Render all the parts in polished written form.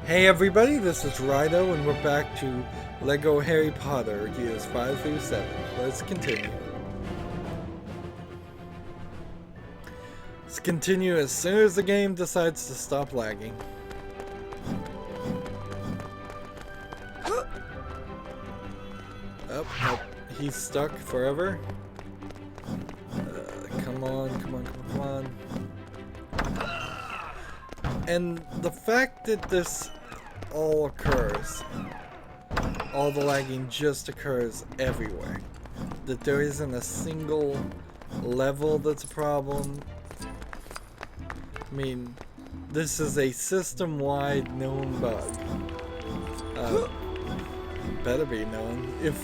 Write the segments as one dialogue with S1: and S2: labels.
S1: Hey everybody, this is Rydo and we're back to Lego Harry Potter, years 5 through 7. Let's continue. Let's continue as soon as the game decides to stop lagging. Oh, nope. He's stuck forever. Come on. And the fact that this all occurs, all the lagging just occurs everywhere, that there isn't a single level that's a problem. I mean, this is a system-wide known bug. Better be known. If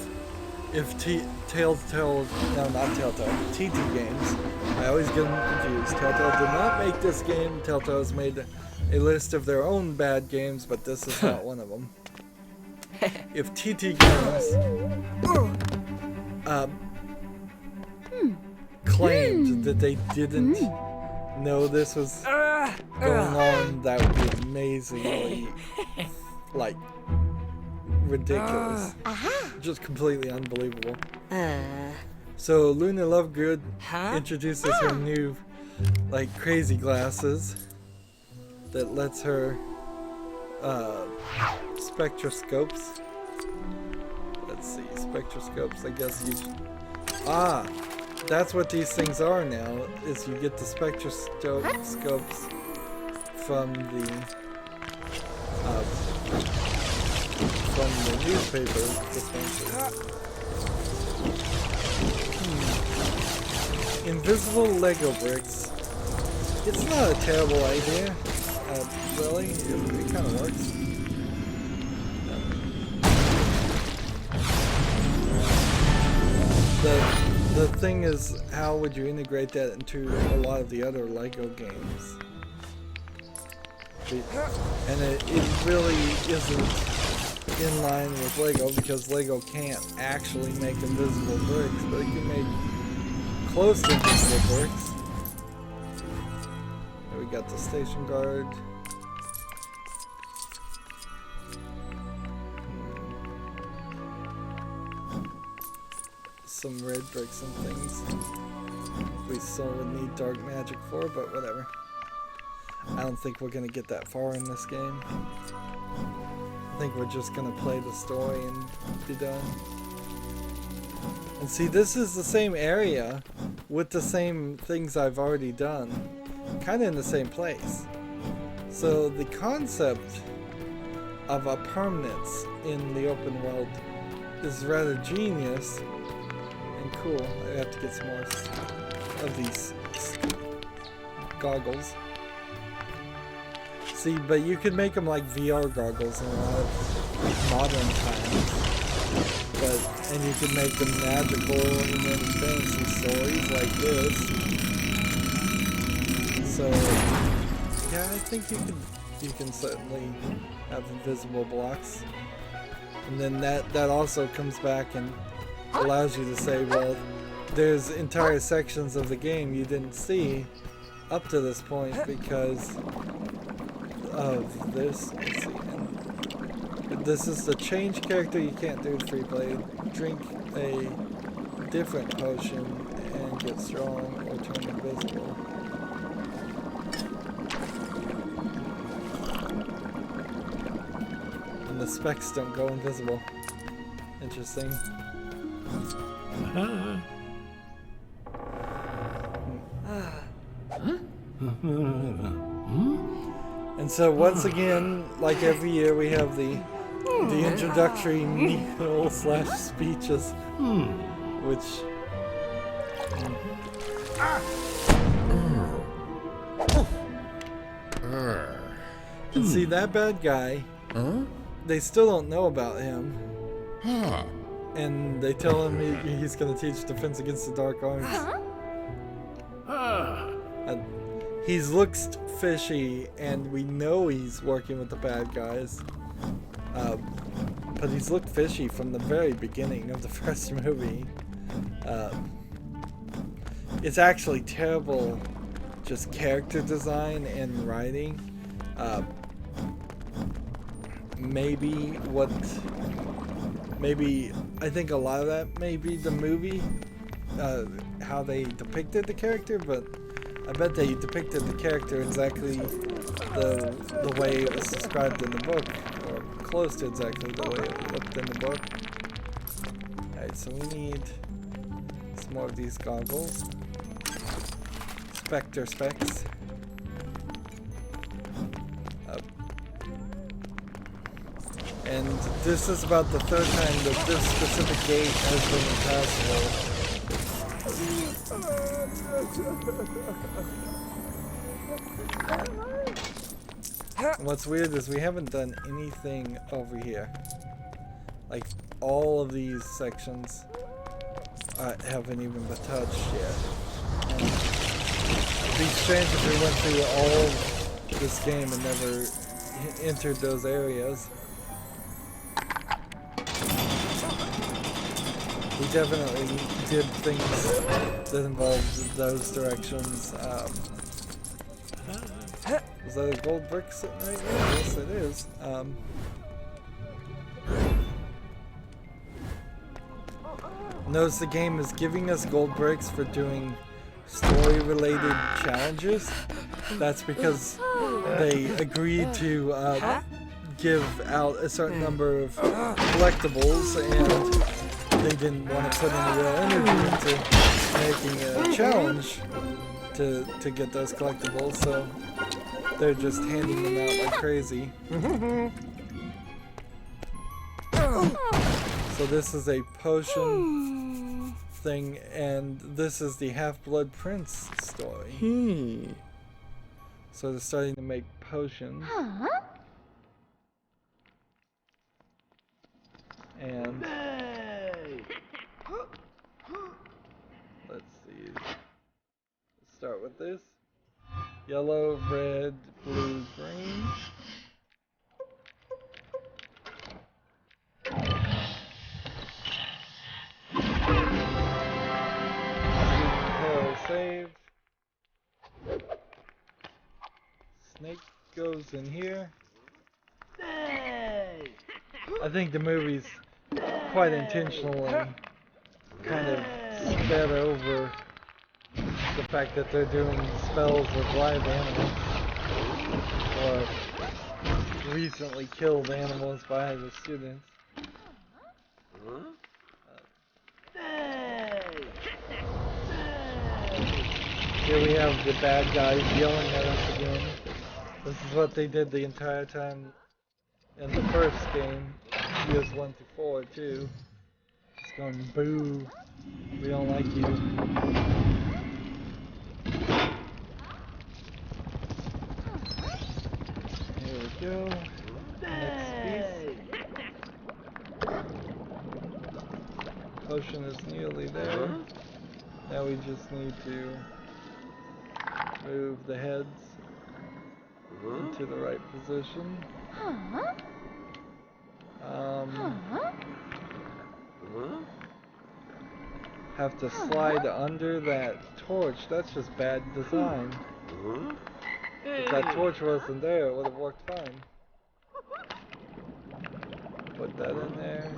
S1: Telltale, no, not Telltale, TT Games, I always get them confused. Telltale did not make this game. Telltale's made a list of their own bad games, but this is not one of them. If TT Games claimed that they didn't know this was going on, that would be amazingly, like, ridiculous. Just completely unbelievable. So Luna Lovegood introduces her new, like, crazy glasses that lets her spectroscopes. Let's see, spectroscopes. I guess you. That's what these things are now. Is you get the spectroscopes from the newspaper dispensers. Invisible Lego bricks. It's not a terrible idea. Really, it kind of works. The thing is, how would you integrate that into a lot of the other Lego games? And it really isn't in line with Lego, because Lego can't actually make invisible bricks, but it can make close to invisible bricks. Here we got the station guard. Some red bricks and things we still would need dark magic for, but whatever. I don't think we're gonna get that far in this game. I think we're just gonna play the story and be done. And see, this is the same area with the same things I've already done, kind of in the same place. So the concept of a permanence in the open world is rather genius and cool. I have to get some more of these goggles. See, but you could make them like VR goggles in a lot of modern times. And you could make them magical and in fantasy stories like this. So, yeah, I think you can certainly have invisible blocks. And then that also comes back and allows you to say, well, there's entire sections of the game you didn't see up to this point because of this. Let's see. This is the change character. You can't do free play. Drink a different potion and get strong or turn invisible. And the specs don't go invisible. Interesting. And so once again, like every year, we have the introductory meal / speeches, which and see that bad guy, they still don't know about him, and they tell him he's going to teach defense against the dark arts. He looks fishy, and we know he's working with the bad guys. But he's looked fishy from the very beginning of the first movie. It's actually terrible, just character design and writing. maybe I think a lot of that may be the movie, how they depicted the character, but I bet they depicted the character exactly the way it was described in the book, or close to exactly the way it looked in the book. Alright, so we need some more of these goggles. Spectre specs. And this is about the third time that this specific gate has been impassable. And what's weird is we haven't done anything over here. Like, all of these sections haven't even been touched yet. And it'd be strange if we went through all of this game and never entered those areas. We definitely did things that involved those directions. Is that a gold brick sitting right there? Yes, it is. Notice the game is giving us gold bricks for doing story-related challenges. That's because they agreed to give out a certain number of collectibles, and they didn't want to put any real energy into making a challenge to get those collectibles, so they're just handing them out like crazy. So this is a potion thing, and this is the Half-Blood Prince story. So they're starting to make potions. And let's see. Let's start with this. Yellow, red, blue, green. Save. Snake goes in here. I think the movie's quite intentionally kind of sped over the fact that they're doing spells with live animals, or recently killed animals by the students. Here we have the bad guys yelling at us again. This is what they did the entire time in the first game, years 1 to 4 too. Just going, boo, we don't like you. Here we go. Next piece. Potion is nearly there. Now we just need to move the heads into the right position. Have to slide under that torch. That's just bad design. If that torch wasn't there, it would have worked fine. Put that in there.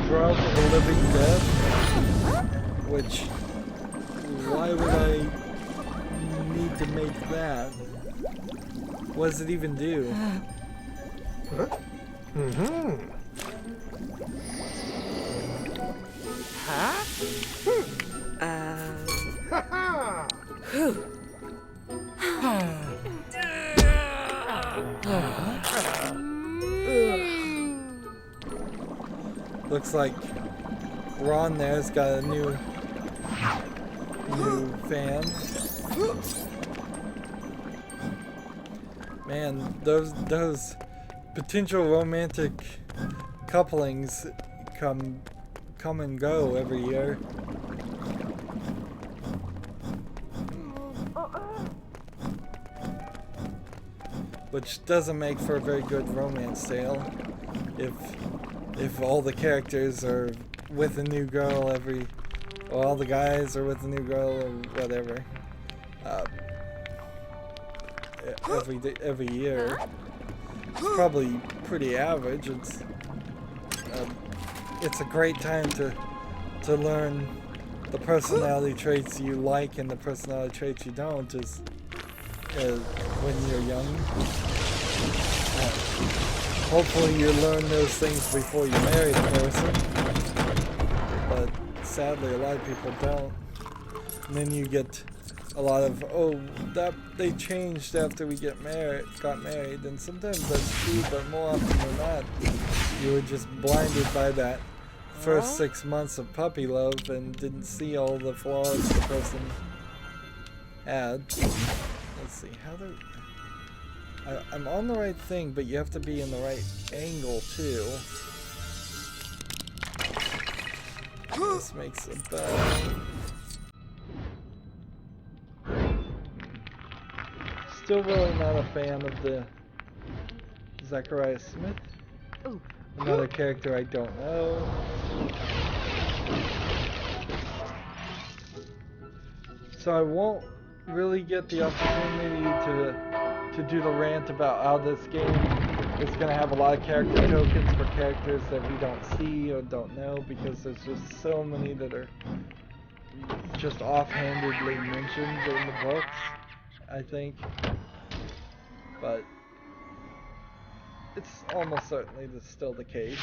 S1: Drop the living death. Which, why would I need to make that? What does it even do? Looks like Ron there's got a new fan. Man, those potential romantic couplings come and go every year. Which doesn't make for a very good romance tale if all the characters are with a new girl or all the guys are with a new girl or whatever. every year. It's probably pretty average. It's a great time to learn the personality traits you like and the personality traits you don't, is when you're young. Hopefully you learn those things before you marry the person, but sadly a lot of people don't. And then you get a lot of, oh, that they changed after we got married, and sometimes that's true, but more often than not, you were just blinded by that first 6 months of puppy love and didn't see all the flaws the person had. Let's see, I'm on the right thing, but you have to be in the right angle too. This makes a bell. Still really not a fan of the Zachariah Smith. Another character I don't know. So I won't really get the opportunity to do the rant about how this game is going to have a lot of character tokens for characters that we don't see or don't know, because there's just so many that are just offhandedly mentioned in the books, I think. But it's almost certainly still the case.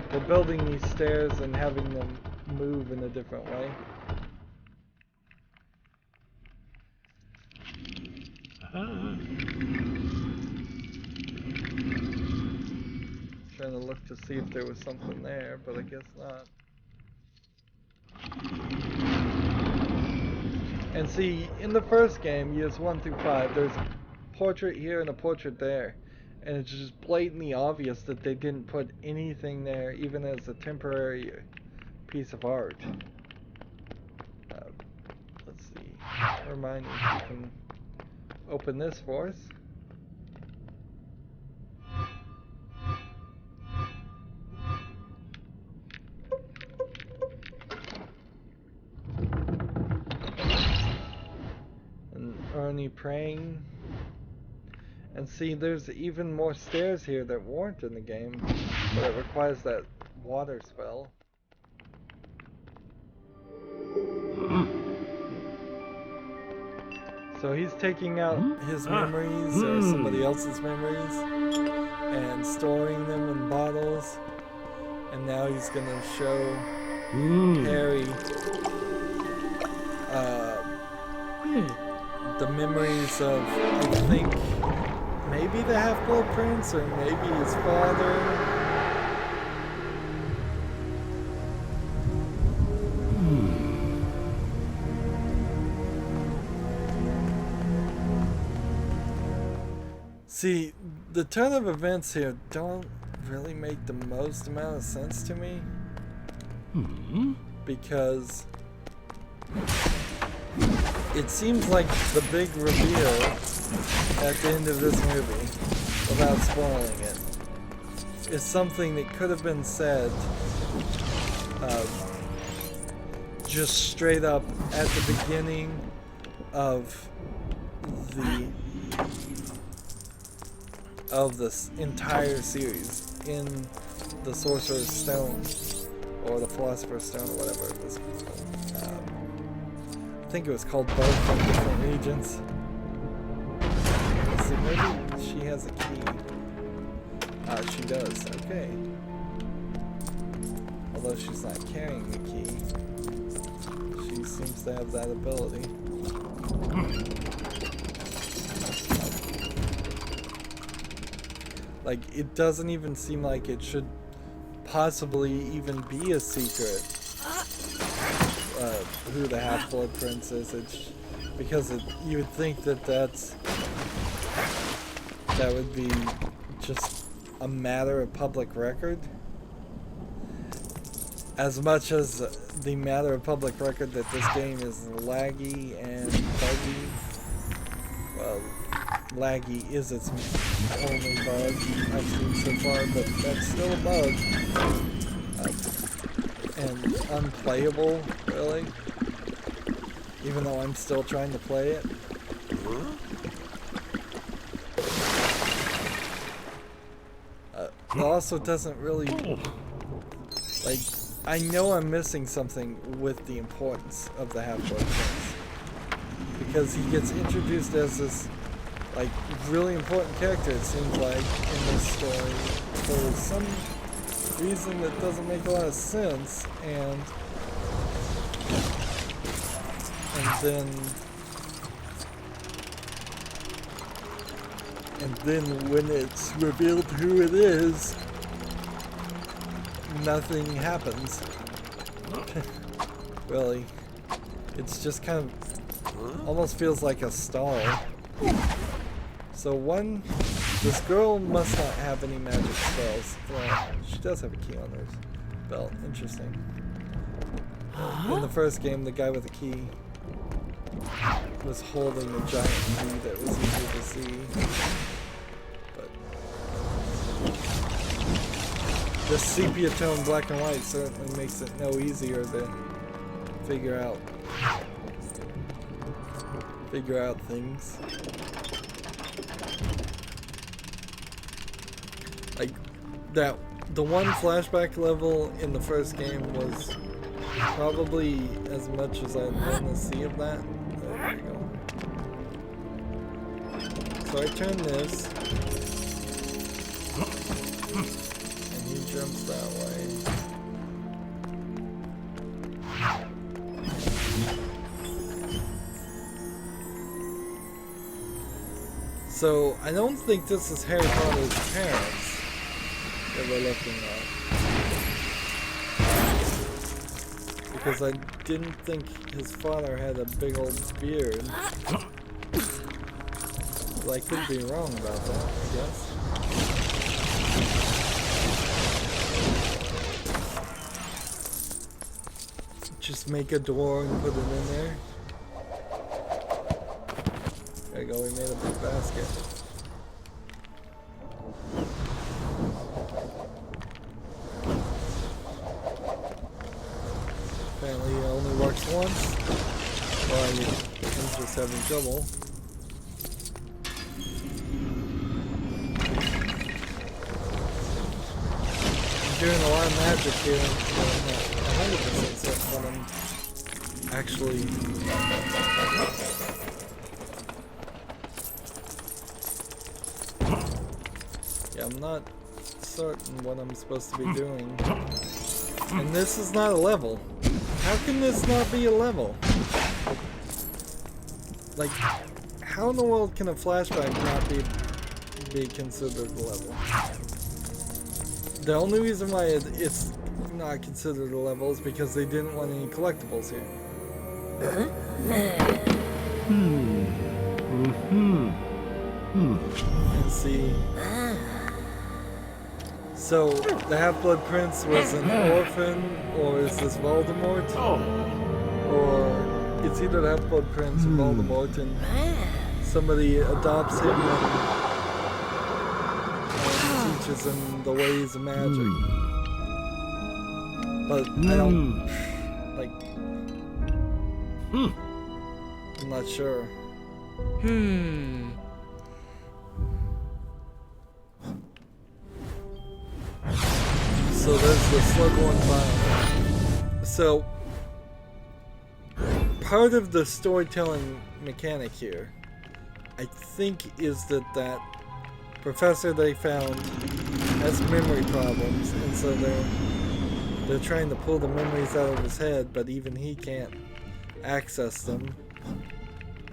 S1: They're building these stairs and having them move in a different way. Trying to look to see if there was something there, but I guess not. And see, in the first game, years 1 through 5, there's a portrait here and a portrait there. And it's just blatantly obvious that they didn't put anything there, even as a temporary piece of art. Let's see. Hermione, you can open this for us. And Ernie praying. And see, there's even more stairs here that weren't in the game, but it requires that water spell. So he's taking out his memories or somebody else's memories and storing them in bottles, and now he's gonna show Harry the memories of, I think, maybe the Half-Blood Prince, or maybe his father. See, the turn of events here don't really make the most amount of sense to me. Because it seems like the big reveal at the end of this movie, without spoiling it, is something that could have been said just straight up at the beginning of this entire series, in the Sorcerer's Stone, or the Philosopher's Stone, or whatever it was called. I think it was called both from different regions. Let's see, maybe she has a key. She does, okay. Although she's not carrying the key, she seems to have that ability. Like, it doesn't even seem like it should possibly even be a secret who the Half-Blood Prince is. It's because you would think that would be just a matter of public record, as much as the matter of public record that this game is laggy and buggy. Well, laggy is its only bug I've seen so far, but that's still a bug. and unplayable, really. Even though I'm still trying to play it. It also doesn't really, like, I know I'm missing something with the importance of the Half-Blood Prince. Because he gets introduced as this, like, really important character, it seems like, in this story, for some reason that doesn't make a lot of sense, and then when it's revealed who it is, nothing happens. Really. It's just kind of almost feels like a stall. So one, this girl must not have any magic spells. Well, she does have a key on her belt. Interesting. In the first game, the guy with the key was holding a giant key that was easy to see. But the sepia tone black and white certainly makes it no easier to figure out things. Like that, the one flashback level in the first game was probably as much as I'd want to see of that. There we go. So I turn this, and he jumps that way. So I don't think this is Harry Potter's parents that we're looking at. Because I didn't think his father had a big old beard. But I could be wrong about that, I guess. Just make a door and put it in there. There you go, we made a big basket. Apparently it only works once. Or I'm just having trouble. I'm doing a lot of magic here, so I'm not 100% certain what I'm actually... Yeah, I'm not certain what I'm supposed to be doing. And this is not a level. How can this not be a level? Like, how in the world can a flashback not be considered a level? The only reason why it's not considered a level is because they didn't want any collectibles here. And see... So, the Half-Blood Prince was an orphan, or is this Voldemort? Or it's either the Half-Blood Prince or Voldemort, and somebody adopts him and teaches him the ways of magic. But I don't, like, I'm not sure. So there's the Slughorn file. So part of the storytelling mechanic here, I think, is that professor they found has memory problems, and so they're trying to pull the memories out of his head, but even he can't access them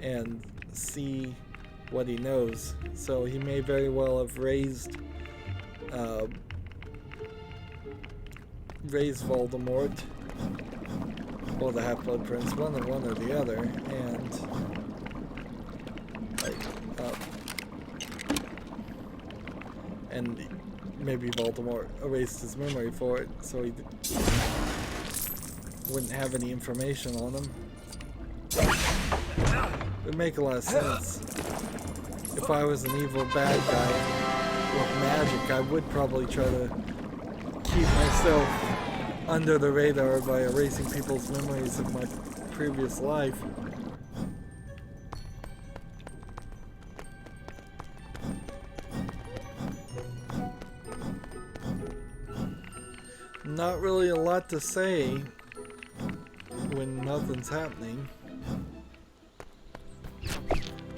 S1: and see what he knows. So he may very well have raised Voldemort, or the Half-Blood Prince, one or the other, and and maybe Voldemort erased his memory for it, so he wouldn't have any information on him. It would make a lot of sense. If I was an evil bad guy with magic, I would probably try to keep myself under the radar by erasing people's memories of my previous life. Not really a lot to say when nothing's happening.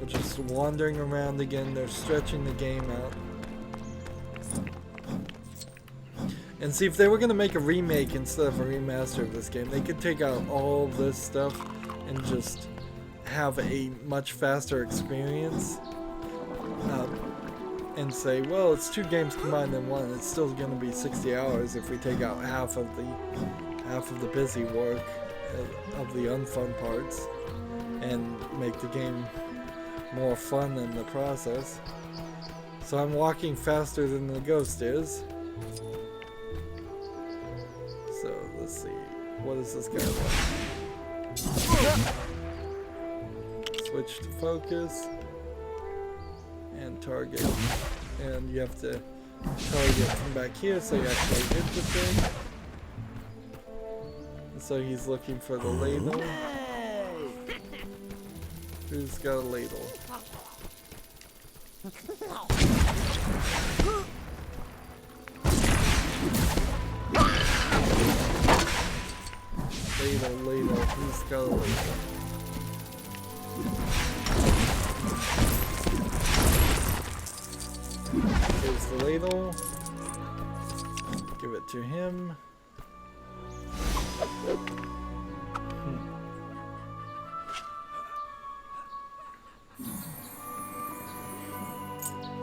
S1: We're just wandering around again. They're stretching the game out. And see, if they were going to make a remake instead of a remaster of this game, they could take out all this stuff and just have a much faster experience. And say, well, it's 2 games combined in one. It's still going to be 60 hours if we take out half of the busy work of the unfun parts and make the game more fun in the process. So I'm walking faster than the ghost is. So let's see, what is this guy like? Switch to focus. And target, and you have to target from back here so you actually hit the thing. And so he's looking for the ladle. Who's got a ladle? Ladle, who's got a ladle? Here's the ladle. Give it to him.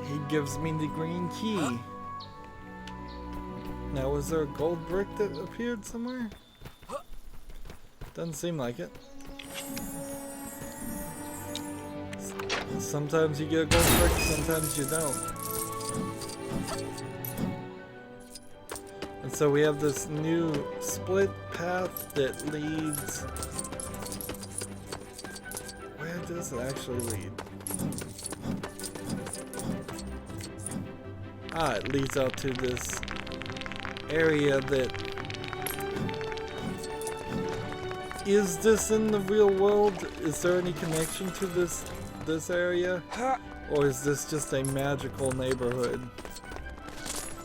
S1: He gives me the green key. Now, was there a gold brick that appeared somewhere? Doesn't seem like it. Sometimes you get a gold brick, sometimes you don't. And so we have this new split path that leads... Where does it actually lead? Ah, it leads out to this area that... Is this in the real world? Is there any connection to this area? Or is this just a magical neighborhood?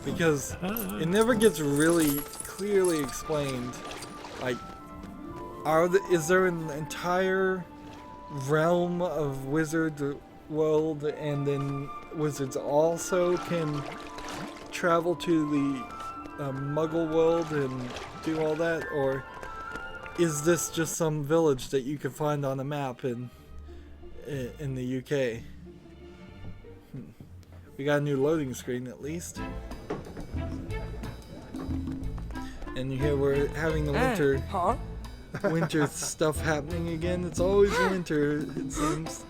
S1: Because it never gets really clearly explained. Like, is there an entire realm of wizard world, and then wizards also can travel to the Muggle world and do all that? Or is this just some village that you can find on a map in the UK? We got a new loading screen at least. And here we're having the winter stuff happening again. It's always winter, it seems.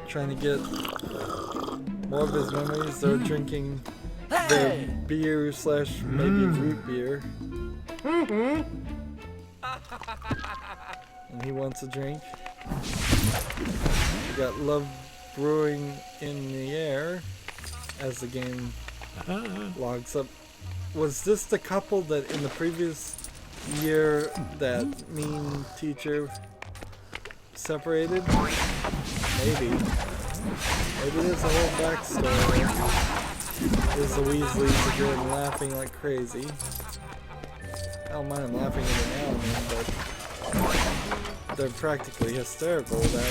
S1: Trying to get more of his memories. They're drinking their beer / maybe root beer. And he wants a drink. We got love brewing in the air as the game logs up. Was this the couple that in the previous year that mean teacher separated? Maybe. Maybe there's a whole backstory. There's the Weasleys again laughing like crazy. I don't mind them laughing every now and then, but they're practically hysterical about it.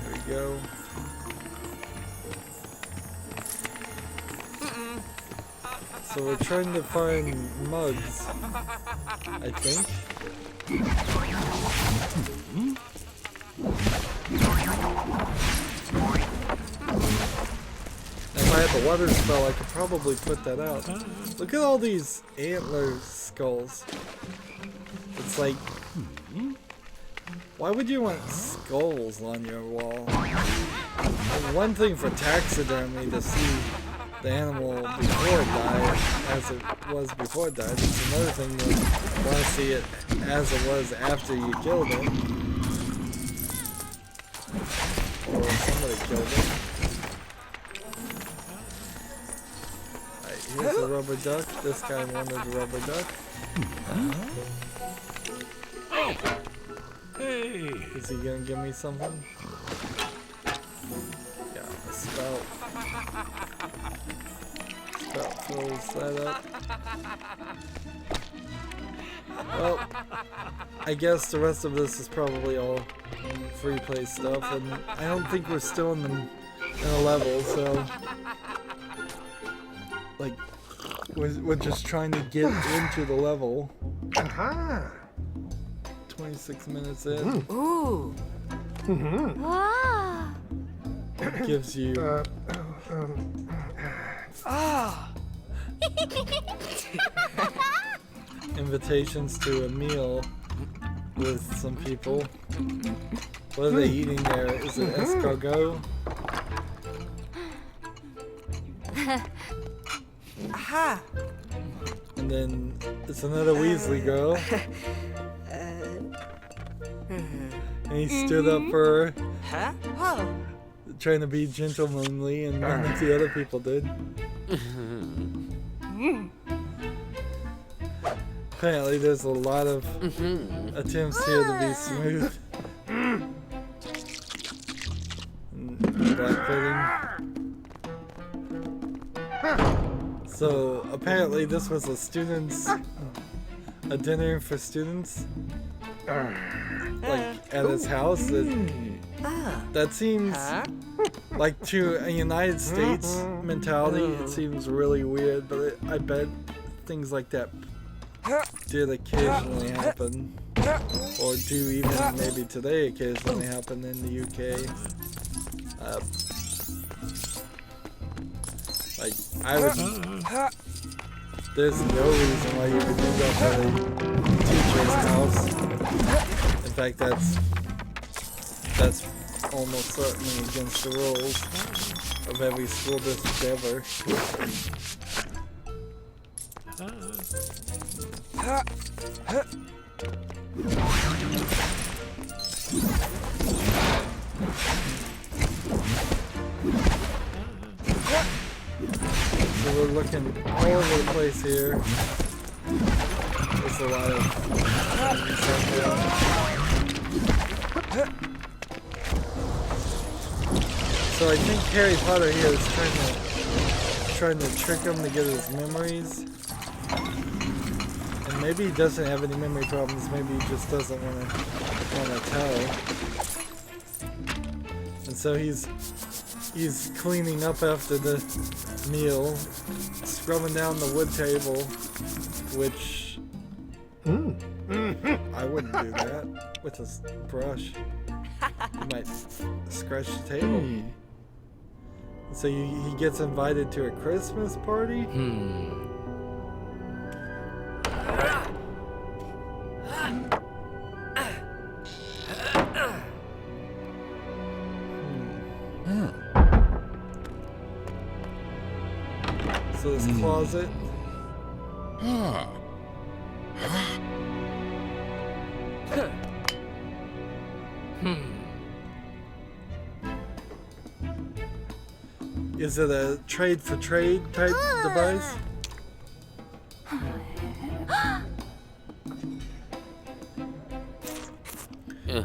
S1: There we go. So we're trying to find mugs, I think. If I had the water spell, I could probably put that out. Look at all these antler skulls. It's like, why would you want skulls on your wall? One thing for taxidermy to see the animal before it died as it was before it died. It's another thing that you want to see it as it was after you killed it. Or somebody killed it. Alright, here's a rubber duck. This guy wanted a rubber duck.
S2: Hey!
S1: Is he gonna give me something? Yeah, a spout. Spout fills that up. Well, I guess the rest of this is probably all free play stuff, and I don't think we're still in a level, so like we're just trying to get into the level. 26 minutes in.
S3: Ooh.
S4: Wow.
S1: Gives you invitations to a meal with some people. What are they eating there? Is it escargot?
S3: Aha.
S1: And then it's another Weasley girl. And he stood up for her,
S3: Huh? Oh.
S1: trying to be gentlemanly, and none of the other people did. Apparently there's a lot of attempts here to be smooth. Black pudding. So apparently this was a dinner for students. Like at his house. That seems like, to a United States mentality, it seems really weird, but I bet things like that did occasionally happen, or do even maybe today occasionally happen in the UK. Like, I would, there's no reason why you would do that at a teacher's house. In fact, that's almost certainly against the rules of every school district ever. So we're looking all over the place here. There's a lot of So I think Harry Potter here is trying to trick him to get his memories. And maybe he doesn't have any memory problems, maybe he just doesn't want to tell. And so he's cleaning up after the meal, scrubbing down the wood table, which I wouldn't do that with a brush. You might scratch the table. So he gets invited to a Christmas party? So this closet. Is it a trade for trade type device?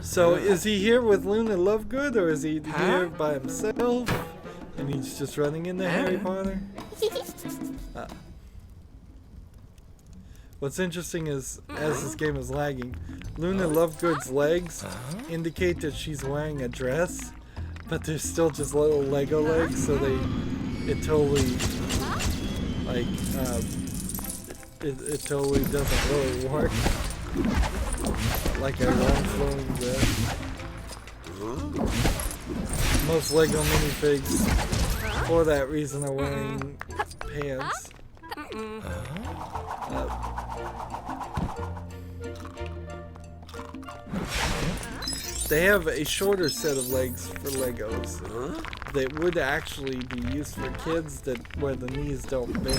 S1: So is he here with Luna Lovegood, or is he here by himself and he's just running into Harry Potter? What's interesting is, as this game is lagging, Luna Lovegood's legs indicate that she's wearing a dress, but they're still just little Lego legs, so it totally, like, it totally doesn't really work like a long flowing dress. Most Lego minifigs, for that reason, are wearing pants. They have a shorter set of legs for Legos. that would actually be used for kids that where the knees don't bend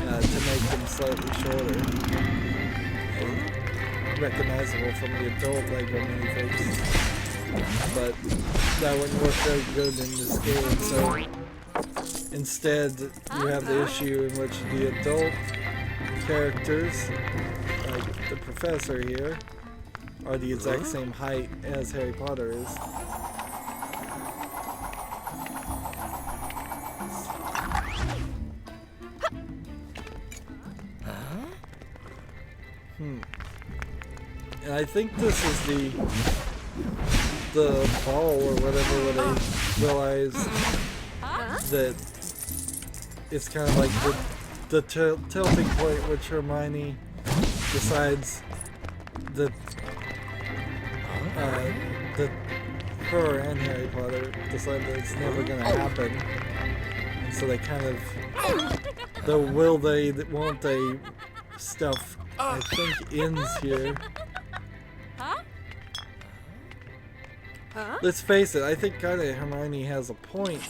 S1: to make them slightly shorter and recognizable from the adult Lego minifigs. But that wouldn't work very good in this game, so instead you have the issue in which the adult characters, like the professor here, are the exact same height as Harry Potter is. And I think this is the ball or whatever where they realize that it's kind of like the tilting point which Hermione decides that her and Harry Potter decide that it's never going to happen, and so they kind of the will they won't they stuff I think ends here. Let's face it, I think kind of Hermione has a point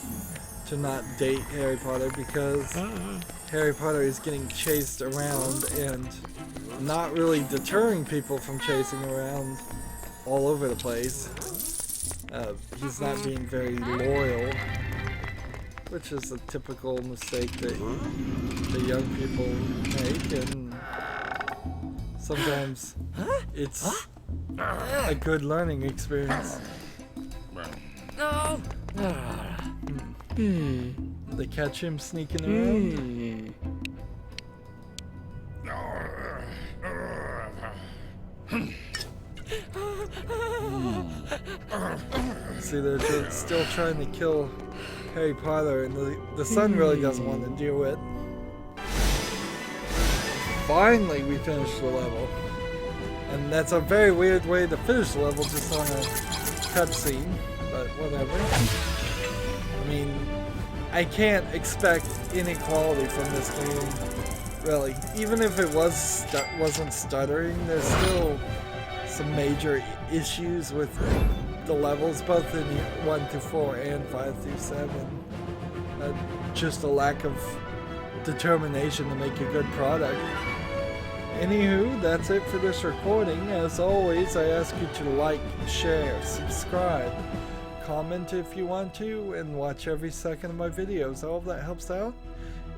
S1: to not date Harry Potter because Harry Potter is getting chased around and not really deterring people from chasing around all over the place. He's not being very loyal, which is a typical mistake that the young people make, and sometimes it's a good learning experience.
S2: No.
S1: They catch him sneaking around. See, they're just still trying to kill Harry Potter, and the son really doesn't want to do it. Finally, we finished the level. And that's a very weird way to finish the level, just on a cutscene, but whatever. I mean, I can't expect inequality from this game, really. Even if it wasn't stuttering, there's still some major issues with the levels, both in 1 through 4 and 5 through 7. Just a lack of determination to make a good product. Anywho, that's it for this recording. As always, I ask you to like, share, subscribe, comment if you want to, and watch every second of my videos. All of that helps out.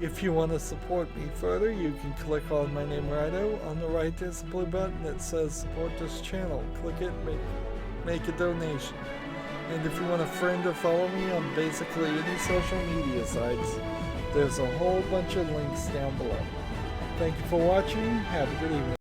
S1: If you want to support me further, you can click on my name, Rydo. On the right, there's a blue button that says support this channel. Click it, make a donation. And if you want to friend or follow me on basically any social media sites, there's a whole bunch of links down below. Thank you for watching. Have a good evening.